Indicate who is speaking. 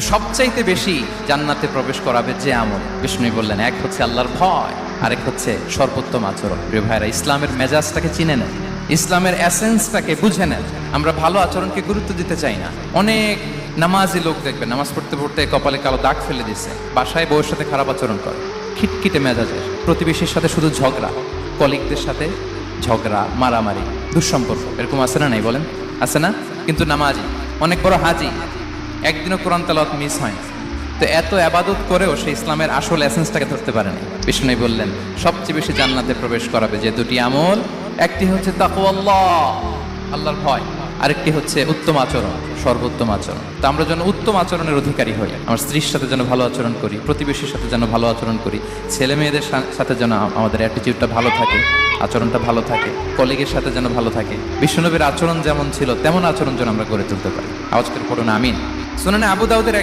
Speaker 1: সবচাইতে বেশি জান্নাতে প্রবেশ করাবে যে আমল, বিষ্ণু বললেন, এক হচ্ছে আল্লাহর ভয়, আরেক হচ্ছে সর্বোত্তম আচরণ। প্রিয় ভাইরা, ইসলামের মেজাজটাকে চিনে নেন, ইসলামের এসেন্সটাকে বুঝে নেন। আমরা ভালো আচরণকে গুরুত্ব দিতে চাই না। অনেক নামাজি লোক দেখবেন নামাজ পড়তে পড়তে কপালে কালো দাগ ফেলে দিচ্ছে, বাসায় বউয়ের সাথে খারাপ আচরণ করে, খিটখিটে মেজাজের, প্রতিবেশীর সাথে শুধু ঝগড়া, কলিগদের সাথে ঝগড়া, মারামারি, দুঃসম্পর্ক, এরকম আছে না? নাই বলেন, আছে না? কিন্তু নামাজি, অনেক বড় হাজি, একদিনও কোরআন তেলাওয়াত মিস হয় না। তো এত আবাদত করেও সে ইসলামের আসল এসেন্সটাকে ধরতে পারেনি। বিষ্ণু বললেন, সবচেয়ে বেশি জান্নাতে প্রবেশ করাবে যে দুটি আমল, একটি হচ্ছে তাকওয়াল্লাহ, আল্লাহর ভয়, আরেকটি হচ্ছে উত্তম আচরণ, সর্বোত্তম আচরণ। তো আমরা যেন উত্তম আচরণের অধিকারী হই, আমার স্ত্রীর সাথে যেন ভালো আচরণ করি, প্রতিবেশীর সাথে যেন ভালো আচরণ করি, ছেলে মেয়েদের সাথে যেন আমাদের অ্যাটিটিউডটা ভালো থাকে, আচরণটা ভালো থাকে, কলিগের সাথে যেন ভালো থাকে। বিশ্বনবীর আচরণ যেমন ছিল তেমন আচরণ যেন আমরা গড়ে তুলতে পারি। আওয়াজ করে পড়ুন আমিন। সুনানে আবু দাউদের এক